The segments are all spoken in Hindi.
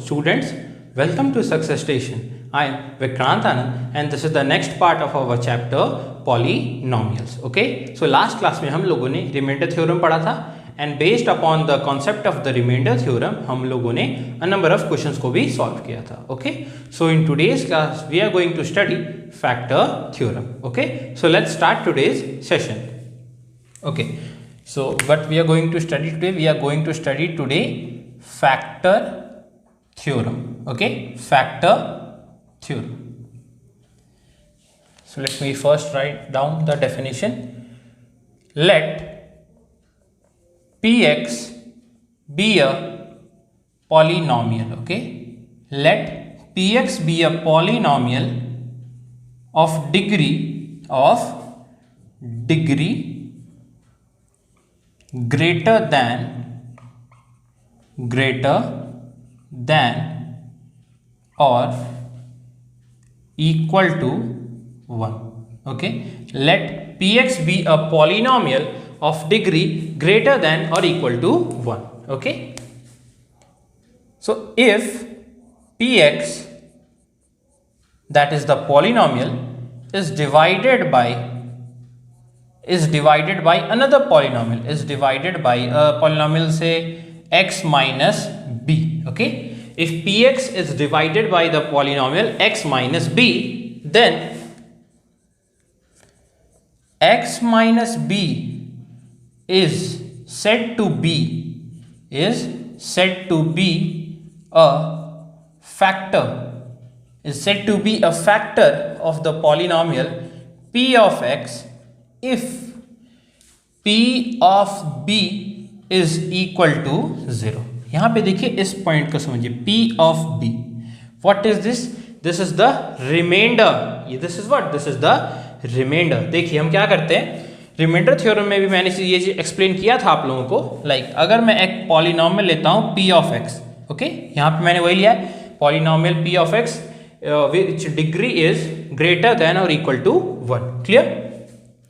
students, welcome to Success Station. I am Vikrant Anand and this is the next part of our chapter Polynomials. Okay, so last class में हम लोगों ने remainder theorem पढ़ा था and based upon the concept of the remainder theorem हम लोगों ने a number of questions को भी solve किया था. Okay, so in today's class we are going to study factor theorem. Okay, so let's start today's session. Okay, so what we are going to study today? We are going to study today factor theorem. Okay, factor theorem. So let me first write down the definition. Let px be a polynomial. Okay, let px be a polynomial of degree greater than or equal to 1. Okay, let px be a polynomial of degree greater than or equal to 1. Okay, so if px, that is the polynomial, is divided by another polynomial, is divided by a polynomial say x minus b. Okay, if px is divided by the polynomial x minus b, then x minus b is said to be a factor, of the polynomial p of x if p of b is equal to 0. यहाँ पे देखिए इस पॉइंट को समझिए, p of b, what is this? This is the remainder. This is what? This is the remainder. देखिए हम क्या करते हैं, रिमाइंडर थ्योरम में भी मैंने ये चीज एक्सप्लेन किया था आप लोगों को. लाइक अगर मैं एक पॉलिनोमियल लेता हूँ p of x, ओके, यहाँ पे मैंने वही लिया है polynomial p of x which degree is greater than or equal to 1. Clear?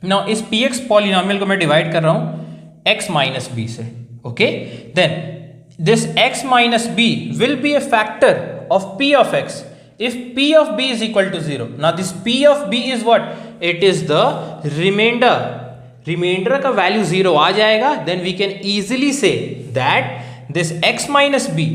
Now इस px पॉलिनोमियल को मैं डिवाइड कर रहा हूँ x minus b से. Okay, then this x minus b will be a factor of p of x if p of b is equal to 0. Now this p of b is what? It is the remainder. Remainder का वैल्यू 0 आ जाएगा, then we can easily say that this x minus b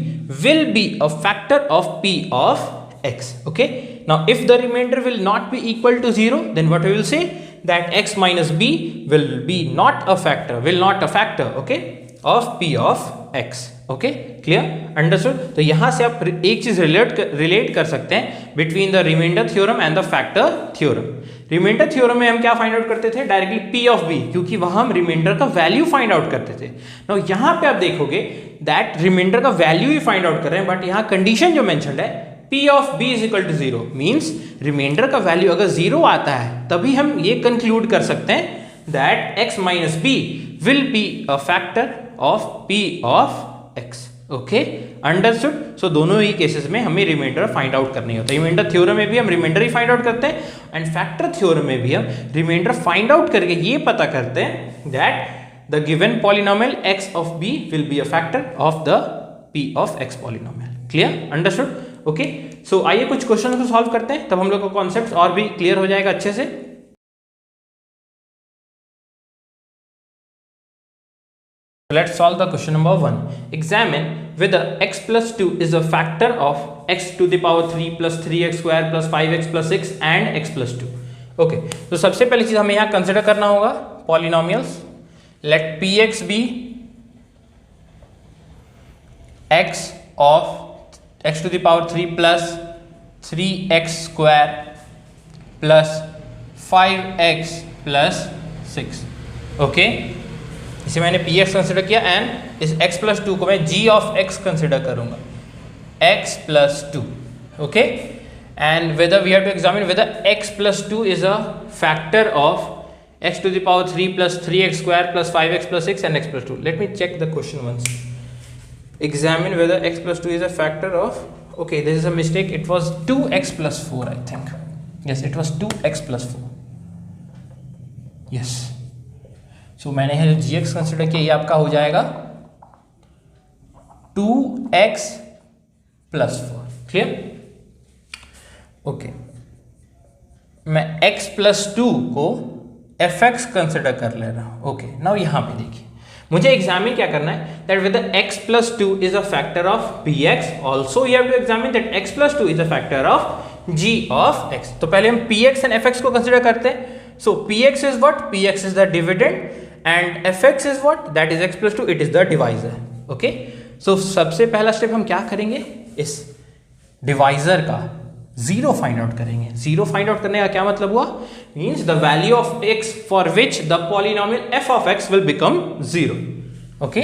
will be a factor of p of x. Okay, now if the remainder will not be equal to 0, then what we will say, that x minus b will be not a factor, okay, of p of x. Okay, clear, understood. तो यहां से आप एक चीज रिलेट कर सकते हैं between the remainder theorem and the factor theorem. Remainder theorem में हम क्या फाइंड आउट करते थे, डायरेक्टली p ऑफ b, क्योंकि वहां हम रिमाइंडर का वैल्यू फाइंड आउट करते थे. नाउ यहां पे आप देखोगे दैट रिमाइंडर का वैल्यू ही फाइंड आउट कर रहे हैं, बट यहां कंडीशन जो मेंशन्ड है p of b is equal to 0 means remainder का वैल्यू अगर 0 आता है तभी हम ये कंक्लूड कर सकते हैं that x minus b will be a factor of p of x. Okay, understood. So दोनों ही केसेस में हमें रिमाइंडर फाइंड आउट करनी होता है. रिमाइंडर थ्योरम में भी हम रिमाइंडर ही फाइंड आउट करते हैं एंड फैक्टर थ्योरम में भी हम रिमाइंडर फाइंड आउट करके ये पता करते हैं that the given polynomial x of b will be a factor of the p of x polynomial. Clear, understood. Okay, so आइए कुछ क्वेश्चन को सॉल्व करते हैं, तब हम लोग का कॉन्सेप्ट और भी क्लियर हो जाएगा अच्छे से. Let's solve the question number 1. Examine whether x plus 2 is a factor of x to the power 3 plus 3x square plus 5x plus 6 and x plus 2. Okay, तो सबसे पहली चीज हमें यहाँ कंसिडर करना होगा polynomials. Let px be x of x to the power 3 plus 3x square plus 5x plus 6. Okay, इसे मैंने px कंसिडर किया एंड इस x प्लस 2 को मैं g ऑफ x कंसिडर करूंगा, x plus 2. Okay, and whether we have to examine whether x plus 2 is a factor of x to the power 3 plus 3x square plus 5x plus 6 and x plus 2. Let me check the question once. Examine whether x plus 2 is a factor of, okay, this is a mistake, it was 2x plus 4 I think. Yes, it was 2x plus 4. Yes, so मैंने है जी एक्स कंसिडर किया, ये आपका हो जाएगा 2x +4। क्लियर? ओके, मैं x+2 को fx कंसिडर कर ले रहा हूं। ओके, नाउ यहां पे देखिए, मुझे एग्जामिन क्या करना है, that with x+2 is a factor of px, also you have to examine that x+2 is a factor of g of x। तो पहले हम px एंड fx को कंसिडर करते हैं। So px is what? px is the dividend and fx is what? That is x+2, it is the divisor. Okay, so सबसे पहला स्टेप हम क्या करेंगे, इस डिवाइजर का जीरो फाइंड आउट करेंगे। जीरो फाइंड आउट करने का क्या मतलब हुआ? Means the value of x for which the polynomial f of x will become 0। Okay,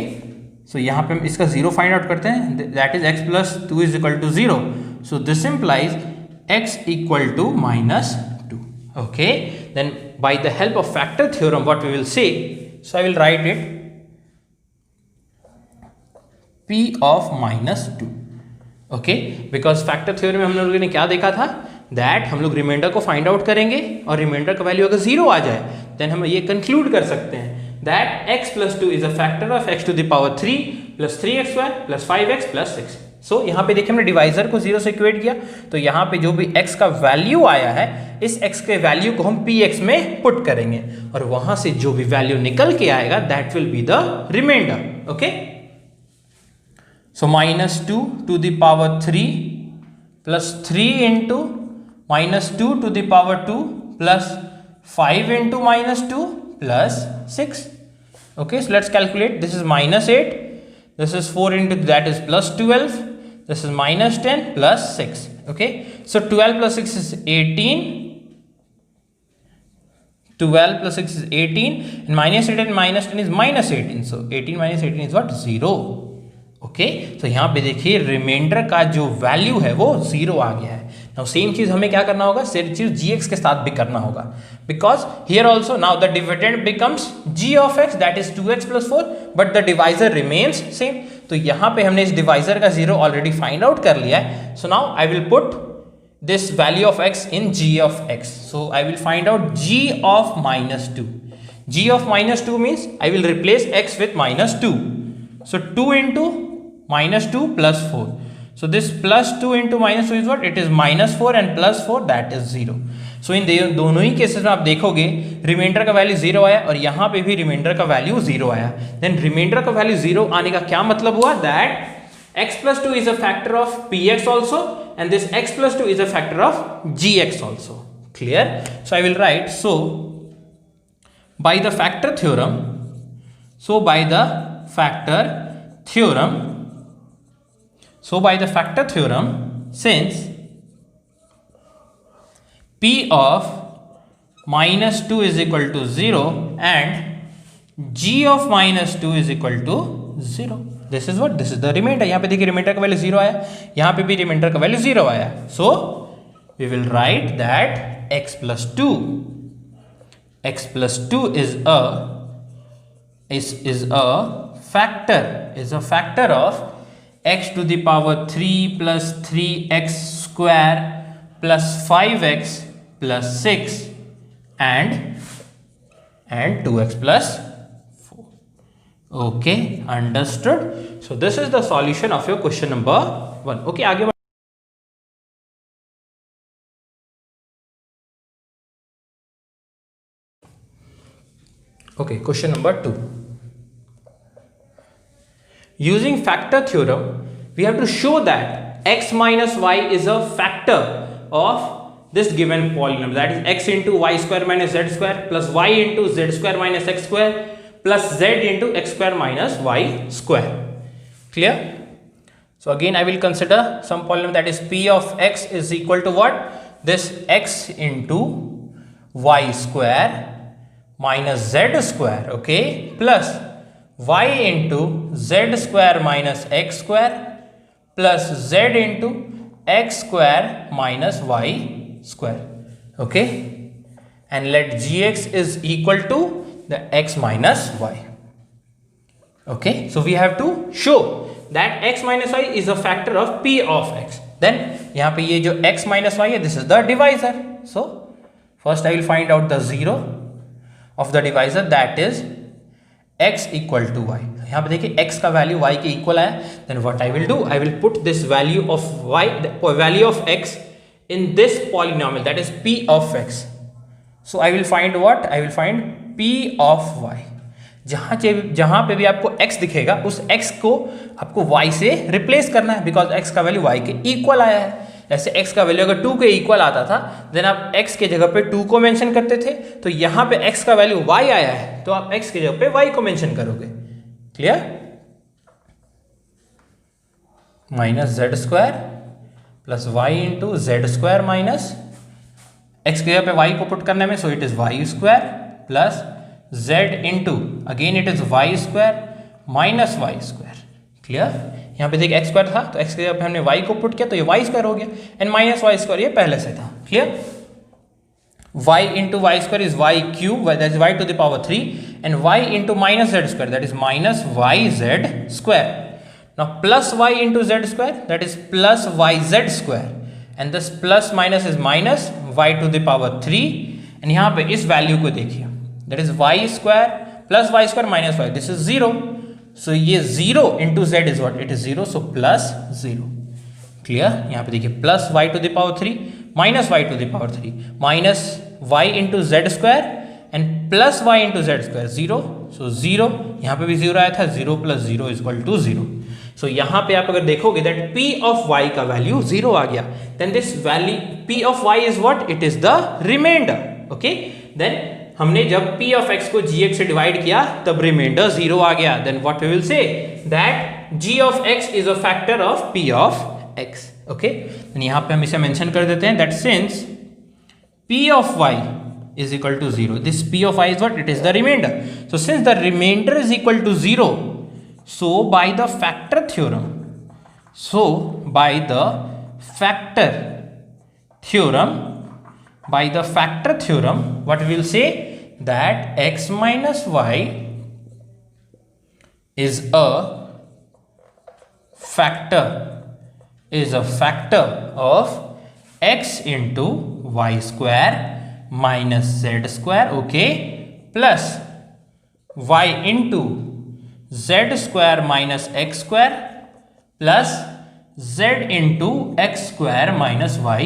so यहां पे हम इसका जीरो फाइंड आउट करते हैं, that is x+2 is equal to 0। So this implies x equal to -2। Okay, then by the help of factor theorem what we will say, so I will write it p of -2। Okay, because factor theorem में हम लोगों ने क्या देखा था, दैट हम लोग रिमाइंडर को फाइंड आउट करेंगे और रिमाइंडर का वैल्यू अगर 0 आ जाए देन हम ये कंक्लूड कर सकते हैं that x+2 is a factor of x to the power 3 + 3x² + 5x + 6। So यहाँ पे देखिए हमने डिवाइजर को 0 से इक्वेट किया, तो यहाँ पे जो भी x का वैल्यू आया है, इस x के वैल्यू को हम px में पुट करेंगे और वहां से जो भी वैल्यू निकल के आएगा that will be the remainder. Okay, so -2 to the power 3 plus 3 into -2 to the power 2 plus 5 into -2 plus 6. Okay, so let's calculate. This is -8, this is 4 into that is +12, this is -10 plus 6. Okay, so 12 plus 6 is 18, 12 plus 6 is 18 and -8 and -10 is -18, so 18 minus 18 is what? 0. Okay, तो यहाँ पे देखिए रिमाइंडर का जो वैल्यू है वो 0 आ गया है। नाउ सेम चीज हमें क्या करना होगा, सेम चीज gx के साथ भी करना होगा, because here also now the dividend becomes g of x that is 2x + 4 but the divisor remains same. तो यहाँ पे हमने इस डिवाइजर का 0 ऑलरेडी फाइंड आउट कर लिया है। So now I will put this value of x in g of x। So I will find out g of -2। g of -2 means I will replace x with -2। So 2 into -2 plus 4. So this +2 into -2 is what? It is -4 and +4 that is 0. So इन दोनों ही केसेस में आप देखोगे रिमाइंडर का वैल्यू 0 आया और यहाँ पे भी रिमाइंडर का वैल्यू 0 आया। देन रिमाइंडर का वैल्यू 0 आने का क्या मतलब हुआ, that x+2 is a factor of px also and this x+2 is a factor of gx also. Clear? So I will write, so by the factor theorem, since p of -2 is equal to 0 and g of -2 is equal to 0, this is what? This is the remainder. यहाँ पे देखिए रिमाइंडर का वैल्यू 0 आया, यहाँ पे भी रिमाइंडर का वैल्यू 0 आया। So we will write that x+2 is a factor of x to the power 3 plus 3x square plus 5x plus 6 and 2x plus 4. Okay, understood? So this is the solution of your question number 1. Okay, आगे okay, question number 2. Using factor theorem, we have to show that x minus y is a factor of this given polynomial, that is x into y square minus z square plus y into z square minus x square plus z into x square minus y square. Clear? So again I will consider some polynomial, that is p of x is equal to what? This x into y square minus z square, okay, plus y into z square minus x square plus z into x square minus y square. Okay, and let gx is equal to the x minus y. Okay, so we have to show that x minus y is a factor of p of x. Then यहाँ पे ये जो x minus y है, this is the divisor. So first I will find out the 0 of the divisor, that is x equal to y. यहाँ पे देखिए x का वैल्यू y के इक्वल आया, then what I will do, I will put this value of y, value of x in this polynomial, that is p of x. So I will find what? I will find p of y. जहां पे भी आपको x दिखेगा उस x को आपको y से रिप्लेस करना है, बिकॉज x का वैल्यू y के इक्वल आया है। जैसे x का वैल्यू अगर 2 के इक्वल आता था, देन आप x के जगह पे 2 को मेंशन करते थे, तो यहाँ पे x का वैल्यू y आया है तो आप x के जगह पे y को मेंशन करोगे। Clear? Minus z square plus y into z square minus x के जगह पे y को पुट करने में, so it is y square plus z into again it is y square minus y square. Clear? यहाँ पे देखिए x स्क्वायर था तो x के जगह पे हमने y को पुट किया तो ये y स्क्वायर हो गया, एंड माइनस वाई स्क्वायर ये पहले से था। Clear? y into y square is y cube, that is y to the power 3, and y into minus z square that is minus y z square. Now plus y into z square, that is plus yz square, and this plus minus is minus y to the power 3, and यहाँ पे इस वैल्यू को देखिए, that is y square plus y square minus y, this is 0, so ये 0 into z is what? It is 0, so plus 0. Clear? यहाँ पे देखिए plus y to the power 3 minus y to the power 3 minus y into z square and plus y into z square 0, so 0, यहाँ पे भी 0 आया था, 0 plus 0 is equal to 0. सो यहाँ पे आप अगर देखोगे दैट p ऑफ y का वैल्यू 0 आ गया, then this value p of y is what? It is the remainder. Okay, then हमने जब p ऑफ x को gx से डिवाइड किया तब रिमाइंडर 0 आ गया, then what we will say that g of x is a factor of p of x। Okay, then यहाँ पे हम इसे मेंशन कर देते हैं that since p of y is equal to 0, this p of y is what? It is the remainder. So since the remainder is equal to 0, so by the factor theorem, what we will say that x minus y is a factor of x into y square minus z square, okay, plus y into z square minus x square plus z into x square minus y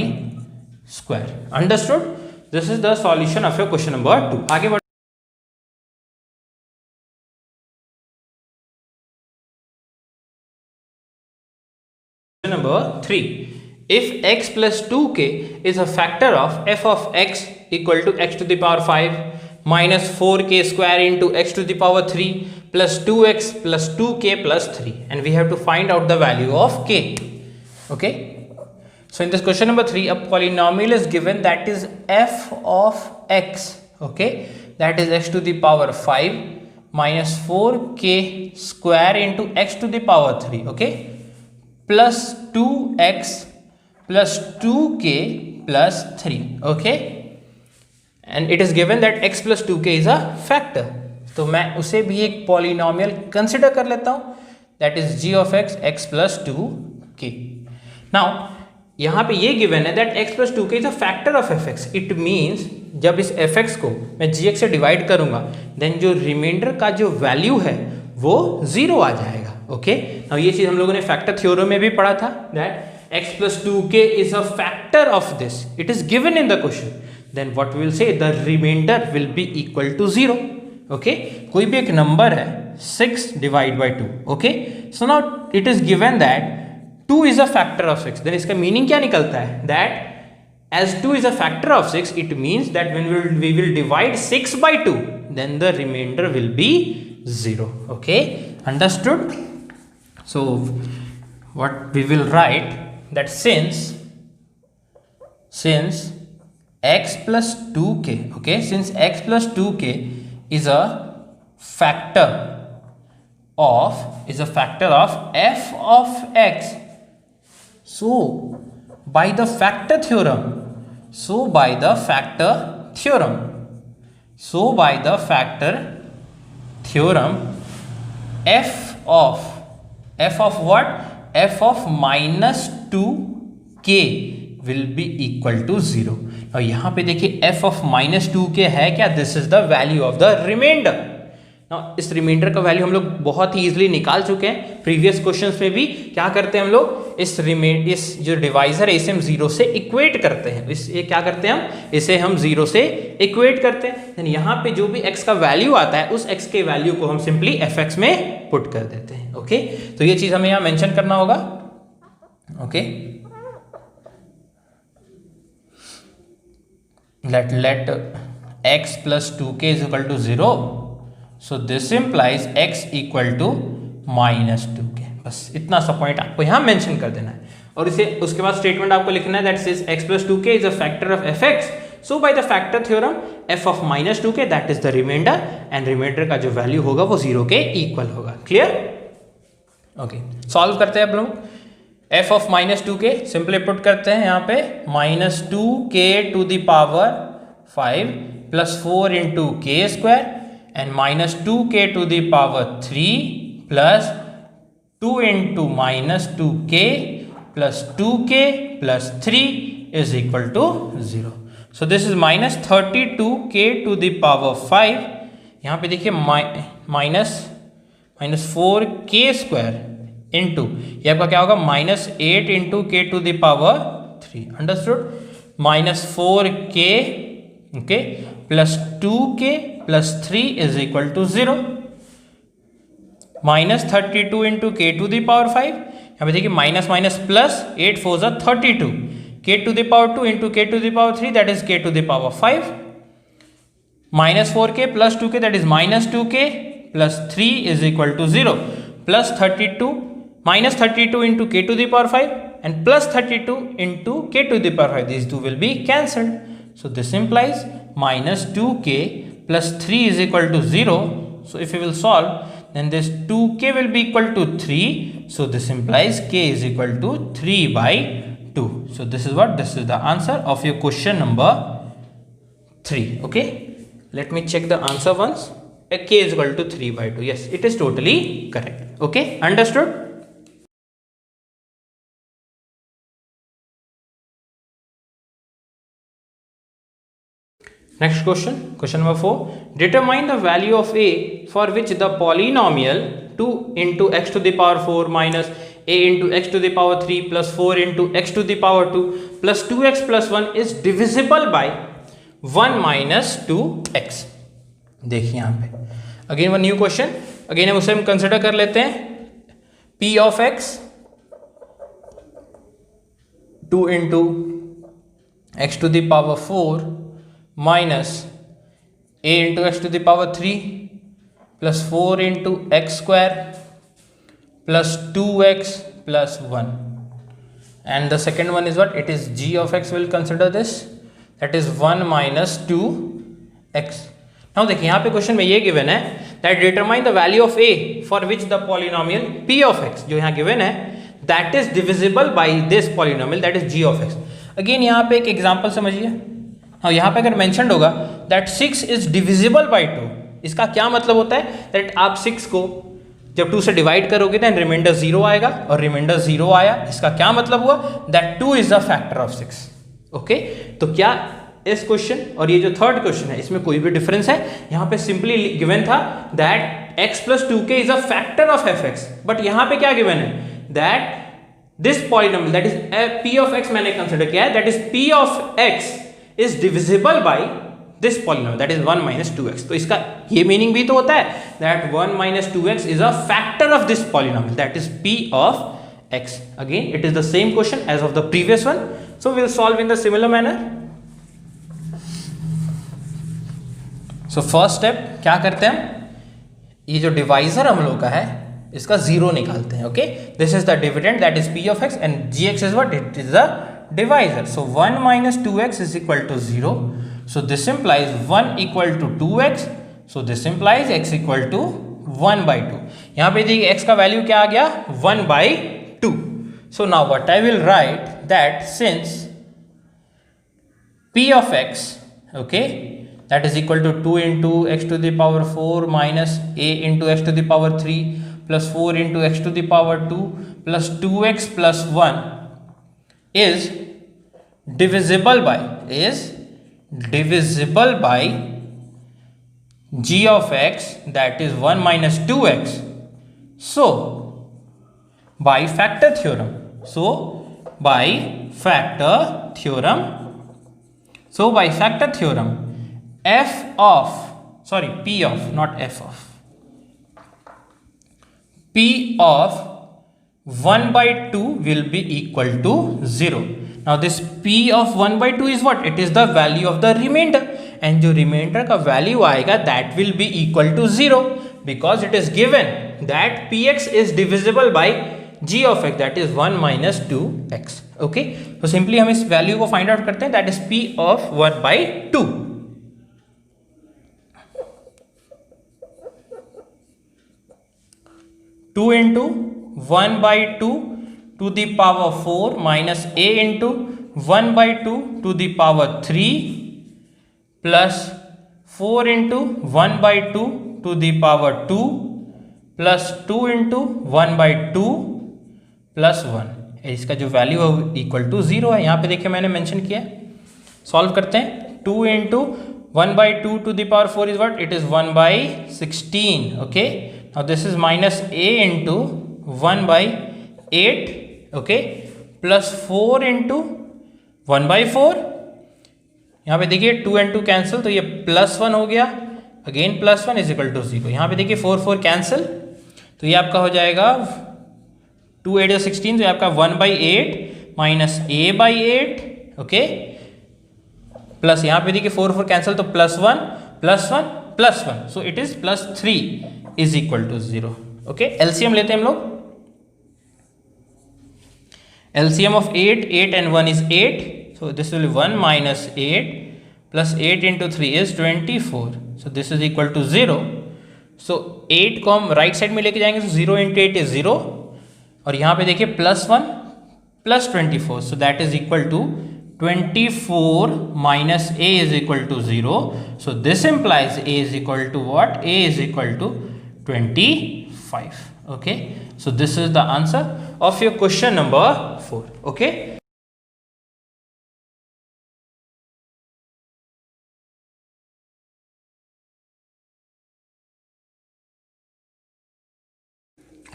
square. Understood? This is the solution of your question number 2. आगे बढ़ number 3. If x plus 2k is a factor of f of x equal to x to the power 5 minus 4k square into x to the power 3 plus 2x plus 2k plus 3, and we have to find out the value of k. Okay, so in this question number 3 a polynomial is given that is f of x, okay, that is x to the power 5 minus 4k square into x to the power 3, okay, plus 2x plus 2k plus 3, okay, and it is given that x plus 2k is a factor, तो मैं उसे भी एक पॉलिनोमियल कंसिडर कर लेता हूं that is g of x x plus 2k. Now यहाँ पे ये गिवन है that x plus 2k is a factor of fx. It means जब इस fx को मैं gx से डिवाइड करूंगा देन जो रिमाइंडर का जो वैल्यू है वो 0 आ जाएगा. ओके, नाउ ये चीज हम लोगों ने फैक्टर थ्योरम में भी पढ़ा था that x plus 2k is a factor of this. It is given in the question. Then what we will say, the remainder will be equal to 0. Okay, कोई भी एक नंबर है 6 divide by 2. Okay, so now it is given that 2 is a factor of 6. Then इसका मीनिंग क्या निकलता है that as 2 is a factor of 6, it means that when we will divide 6 by 2, then the remainder will be 0. Okay, understood? So what we will write that since x plus 2k, okay, since x plus 2k is a factor of f of x, so by the factor theorem f of what? f of minus 2k will be equal to 0. और यहाँ पे देखिए f of minus 2k है क्या? This is the value of the remainder. ना इस रिमाइंडर का वैल्यू हम लोग बहुत ही इजीली निकाल चुके हैं प्रीवियस क्वेश्चंस में भी। क्या करते हैं हम लोग, इस जो डिवाइजर है इसे हम जीरो से इक्वेट करते हैं। ये क्या करते हैं हम, इसे हम जीरो से इक्वेट करते हैं। यानी यहाँ पे जो भी x का वैल्यू आता है उस x के वैल्यू को हम सिंपली fx में पुट कर देते हैं। ओके, तो ये चीज हमें यहाँ मेंशन करना होगा। Okay, let x plus 2k is equal to 0, so this implies x equal to minus 2k। बस इतना सा पॉइंट आपको यहाँ मेंशन कर देना है और इसे उसके बाद स्टेटमेंट आपको लिखना है that says x plus 2k is a factor of fx, so by the factor theorem f of minus 2k that is the remainder and remainder का जो वैल्यू होगा वो 0 के इक्वल होगा। क्लियर? ओके, सॉल्व करते हैं अब लोग। f of minus 2k simply put करते हैं यहाँ पे minus 2k to the power 5 plus 4 into k square and minus 2k to the power 3 plus 2 into minus 2k plus 2k plus 3 is equal to 0. So this is minus 32k to the power 5। यहाँ पे देखिए minus 4k square इंटू ये आपका क्या होगा minus 8 into k to the power 3। Understood? Minus 4k okay plus 2k plus 3 is equal to 0। Minus 32 into k to the power 5, यहाँ पे देखिए माइनस माइनस प्लस 8 4 जा 32, k to the power 2 into k to the power 3 that is k to the power 5, minus 4k plus 2k that is minus 2k plus 3 is equal to 0, plus 32 minus 32 into k to the power 5 and plus 32 into k to the power 5. These two will be cancelled. So this implies minus 2k plus 3 is equal to 0. So if we will solve, then this 2k will be equal to 3. So this implies k is equal to 3 by 2. So this is the answer of your question number 3. Okay, let me check the answer once. K is equal to 3 by 2. Yes, it is totally correct. Okay, understood? Next question, question number 4. Determine the value of a for which the polynomial 2 into x to the power 4 minus a into x to the power 3 plus 4 into x to the power 2 plus 2x plus 1 is divisible by 1 minus 2x. देखिए यहाँ पे again one new question, again हम उसे कंसिडर कर लेते हैं p of x 2 into x to the power 4 minus a into x to the power 3 plus 4 into x square plus 2x plus 1, and the second one is what? It is g of x. Will consider this, that is 1 minus 2x. Now देखिए यहाँ पे क्वेश्चन में ये गिवन है that determine the value of a for which the polynomial p of x जो यहाँ गिवन है that is divisible by this polynomial that is g of x. Again यहाँ पे एक एग्जाम्पल समझिए। हाँ, यहाँ पे अगर मेंशन्ड होगा दैट 6 इज डिविजिबल बाय 2, इसका क्या मतलब होता है दैट आप 6 को जब 2 से डिवाइड करोगे देन रिमाइंडर 0 आएगा और रिमाइंडर 0 आया, इसका क्या मतलब हुआ that 2 is a factor of 6। Okay, तो क्या इस क्वेश्चन और ये जो थर्ड क्वेश्चन है इसमें कोई भी डिफरेंस है? यहाँ पे सिंपली गिवन था that x plus 2k is a factor of fx, but यहाँ पे क्या गिवन है that this polynomial that is p of x मैंने कंसिडर किया है that is p of x is divisible by this polynomial that is 1 minus 2x. तो इसका ये मीनिंग भी तो होता है that 1 minus 2x is a factor of this polynomial that is p of x. Again it is the same question as of the previous one, so we will solve in the similar manner. So first step क्या करते हैं हम, ये जो डिवाइजर हम लोग का है इसका जीरो निकालते हैं। Okay, this is the dividend that is p of x and gx is what? It is the divisor. So 1 minus 2x is equal to 0. So this implies 1 equal to 2x. So this implies x equal to 1 by 2. यहाँ पे देखिए x का वैल्यू क्या आ गया 1 by 2. So now what I will write that since p of x, okay, that is equal to 2 into x to the power 4 minus a into x to the power 3 plus 4 into x to the power 2 plus 2x plus 1 is divisible by g of x, that is 1 minus 2x. So by factor theorem, f of, sorry, p of, not f of, p of 1 by 2 will be equal to 0. Now this p of 1 by 2 is what? It is the value of the remainder, and जो remainder का value आएगा that will be equal to 0, because it is given that px is divisible by g of x, that is 1 minus 2x. okay, तो simply हम इस value को find out करते हैं, that is p of 1 by 2. 2 into 1 by 2 to the power 4 minus a into 1 by 2 to the power 3 plus 4 into 1 by 2 to the power 2 plus 2 into 1 by 2 plus 1. इसका जो वैल्यू है इक्वल टू 0 है. यहाँ पे देखिए मैंने मेंशन किया है. सॉल्व करते हैं. 2 into 1 by 2 to the power 4 is what? It is 1 by 16. okay, now this is minus a into 1 by 8, okay, plus 4 into 1 by 4. यहाँ पे देखिए 2 and 2 कैंसिल, तो ये प्लस 1 हो गया, again plus 1 is equal to 0. यहाँ पे देखिए 4 4 कैंसिल, तो ये आपका हो जाएगा 2 8 16, तो ये आपका 1 by 8 minus a by 8, okay, plus यहाँ पे देखिए 4 4 कैंसिल, तो plus 1 plus 1 plus 1, so it is plus 3 is equal to 0. Okay, LCM लेते हैं हम लोग. LCM of 8 and 1 is 8, so this will be 1 minus 8 plus 8 into 3 is 24, so this is equal to 0. so 8 को हम राइट साइड में लेके जाएंगे, so 0 into 8 is 0, और यहाँ पे देखिए plus 1 plus 24, so that is equal to 24 minus a is equal to 0, so this implies a is equal to what? A is equal to 25. okay, so this is the answer of your question number 4. okay,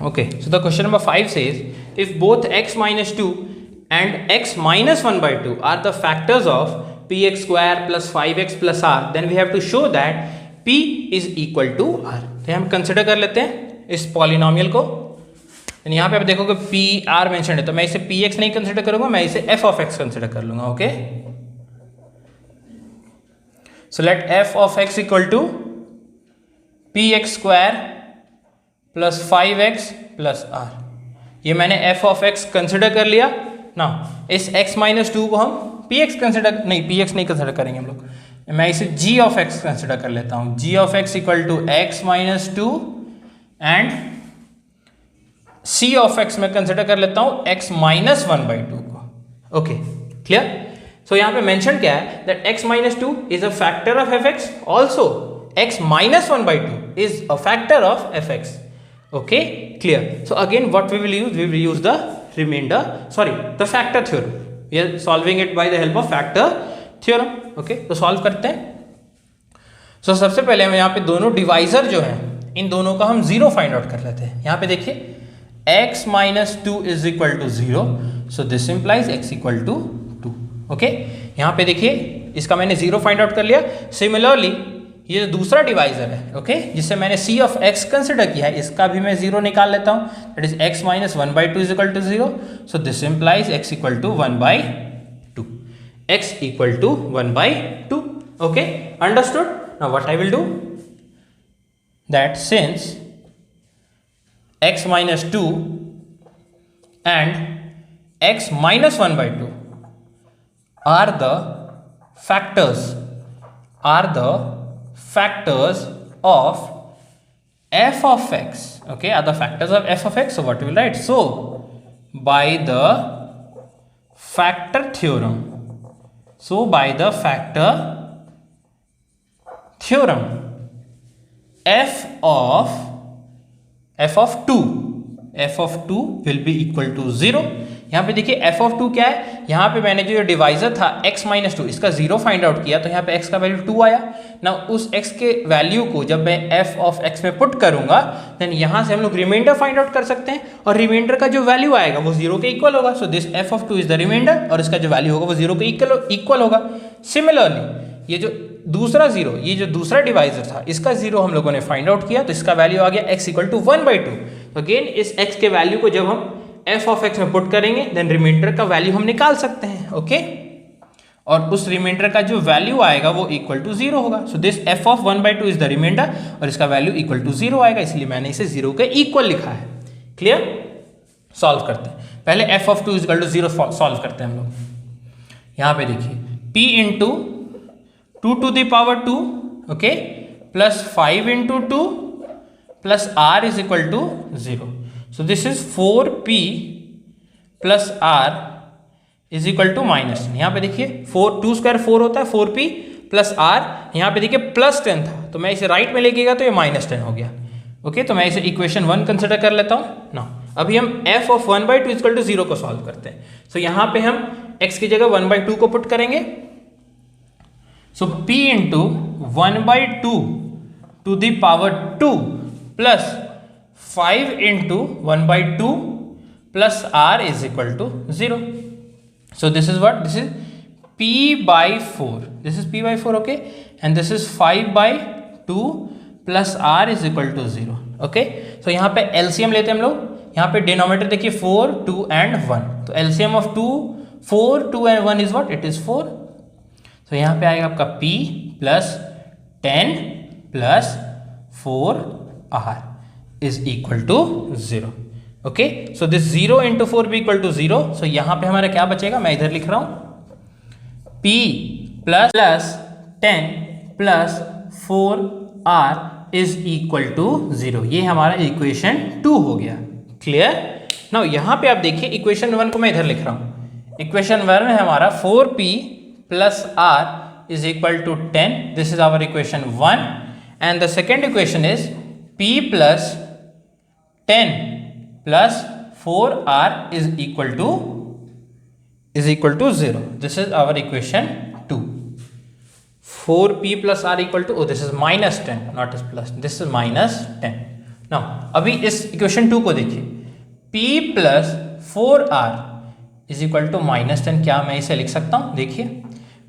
okay, so the question number 5 says if both x minus 2 and x minus 1 by 2 are the factors of px square plus 5x plus r, then we have to show that p is equal to r. तो हम कंसिडर कर लेते हैं इस पॉलिनोमियल को. यहाँ पे आप देखोगे पी आर मेंशन है, तो मैं इसे पी एक्स नहीं कंसिडर करूंगा, मैं इसे एफ ऑफ एक्स कंसिडर कर लूंगा. Okay, so let f of x equal to p x square plus 5x plus r. ये मैंने एफ ऑफ एक्स कंसिडर कर लिया ना. इस x माइनस 2 को हम पी एक्स कंसिडर नहीं, पी एक्स नहीं कंसिडर करेंगे हम लोग, मैं इसे g ऑफ एक्स कंसिडर कर लेता हूँ. g of x equal to x minus 2 and c of x में कंसिडर कर लेता हूँ x माइनस 1 by 2 को. Okay, clear. सो यहाँ पे मेंशन क्या है, that x minus 2 is a factor of f x, also x minus 1 by 2 is a factor of f x. Okay, clear. So again what we will use the remainder, sorry, the factor theorem. We are solving it by the help of factor theorem. Okay, तो सॉल्व करते हैं. सो सबसे पहले हम यहाँ पे दोनों डिवाइजर जो हैं, इन दोनों का हम जीरो फाइंड आउट कर लेते हैं. यहाँ पे देखिए x minus 2 is equal to 0, so this implies x equal to 2. Okay, यहाँ पे देखिए इसका मैंने जीरो फाइंड आउट कर लिया. सिमिलरली ये दूसरा डिवाइजर है, ओके, जिससे मैंने c ऑफ x कंसिडर किया है, इसका भी मैं जीरो निकाल लेता हूँ, that is x minus 1 by 2 is equal to 0, so this implies x equal to 1 by 2. x equal to 1 by 2. Okay, understood. Now what I will do, that since x minus 2 and x minus 1 by 2 are the factors of f of x, okay, are the factors of f of x, so what we will write, so by the factor theorem, f of 2 will be equal to 0. यहाँ पे देखिए एफ ऑफ 2 क्या है, यहाँ पे मैंने जो डिवाइजर था x माइनस 2 इसका 0 फाइंड आउट किया, तो यहाँ पे x का वैल्यू 2 आया ना। उस x के वैल्यू को जब मैं f ऑफ x में पुट करूंगा देन यहाँ से हम लोग रिमाइंडर फाइंड आउट कर सकते हैं, और रिमाइंडर का जो वैल्यू आएगा वो 0 के इक्वल होगा। So this f of 2 is the remainder, और इसका जो वैल्यू होगा वो 0 के इक्वल होगा। सिमिलरली ये जो दूसरा 0, ये जो दूसरा डिवाइजर था इसका 0 हम लोगों ने फाइंड आउट किया, तो इसका वैल्यू आ गया x इक्वल टू 1/2। तो अगेन इस x के वैल्यू को जब हम f ऑफ x में पुट करेंगे देन रिमाइंडर का वैल्यू हम निकाल सकते हैं। ओके, और उस रिमाइंडर का जो वैल्यू आएगा वो इक्वल टू 0 होगा। So this f of 1/2 is the remainder, और इसका वैल्यू इक्वल टू 0 आएगा, इसलिए मैंने इसे 0 के इक्वल लिखा है। क्लियर? सॉल्व करते हैं, पहले f of 2 equal to 0 solve करते हैं हम लोग। यहाँ पे देखिए p into 2 to the power 2, okay, plus 5 into 2 plus r is equal to 0. So this is 4p plus r is equal to minus. यहाँ पे देखिए 2 स्क्वायर 4 होता है, 4p प्लस r, यहाँ पे देखिए प्लस 10 था, तो मैं इसे राइट में लेके गया तो ये माइनस 10 हो गया। ओके, तो मैं इसे इक्वेशन 1 कंसिडर कर लेता हूँ ना। अभी हम f ऑफ 1/2 इक्वल टू 0 को सॉल्व करते हैं। सो यहाँ पे हम x की जगह 1/2 को पुट करेंगे। So p into 1/2 to the power 2 plus 5 into 1/2 plus r is equal to 0. So this is what? This is p by 4. This is p by 4, okay? And this is 5/2 plus r is equal to 0. Okay? So यहाँ पे LCM लेते हैं हम लोग। यहाँ पे डिनोमिनेटर देखिए 4, 2 and 1. तो LCM of 4, 2 and 1 is what? It is 4. तो यहाँ पे आएगा आपका p plus 10 plus 4r is equal to 0। Okay, so this 0 into 4 भी इक्वल टू 0। सो यहाँ पे हमारा क्या बचेगा, मैं इधर लिख रहा हूँ p plus 10 plus 4r is equal to 0। ये हमारा इक्वेशन 2 हो गया। क्लियर? नाउ यहाँ पे आप देखिए इक्वेशन 1 को मैं इधर लिख रहा हूँ। इक्वेशन 1 में हमारा 4p plus r is equal to 10. This is our equation 1, and the second equation is p plus 10 plus 4r is equal to 0. This is our equation 2. 4p plus r equal to, oh this is minus 10, not is plus, this is minus 10. Now अभी इस equation 2 को देखिए, p plus 4r is equal to minus 10। क्या मैं इसे लिख सकता हूँ? देखिए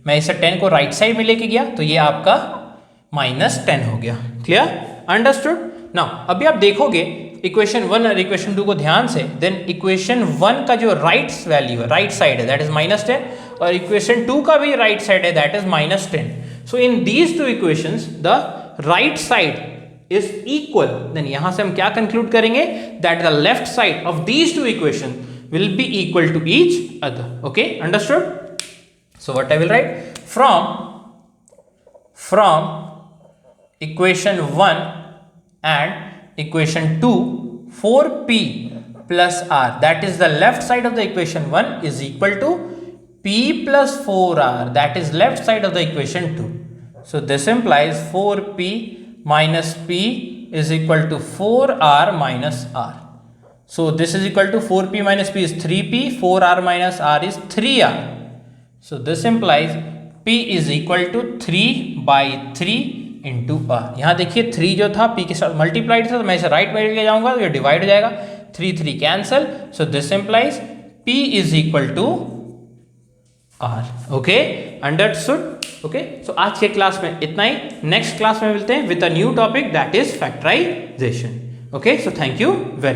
मैं इसे 10 को राइट साइड में लेके गया तो ये आपका माइनस 10 हो गया। क्लियर? अंडरस्टूड? नाउ अभी आप देखोगे इक्वेशन 1 और इक्वेशन 2 को ध्यान से, देन इक्वेशन 1 का जो राइट वैल्यू है, राइट साइड है, दैट इज माइनस 10, और इक्वेशन 2 का भी राइट साइड है, that is minus 10। So in these two equations the right side is equal. Then यहां से हम क्या कंक्लूड करेंगे, that the left side of these two equation will be equal to each other. Okay, understood? So what I will write, from equation 1 and equation 2, 4p plus r, that is the left side of the equation 1, is equal to p plus 4r, that is left side of the equation 2. So this implies 4p minus p is equal to 4r minus r. So this is equal to 4p minus p is 3p, 4r minus r is 3r. So this implies p is equal to 3/3 into r. यहाँ देखिए 3 जो था p के साथ मल्टीप्लाइड था, तो मैं इसे राइट में लेके जाऊंगा तो ये डिवाइड हो जाएगा, 3 cancel. So this implies p is equal to r. Okay, understood? Okay, so आज के क्लास में इतना ही। नेक्स्ट क्लास में मिलते हैं with a new topic that is factorization. Okay, so thank you very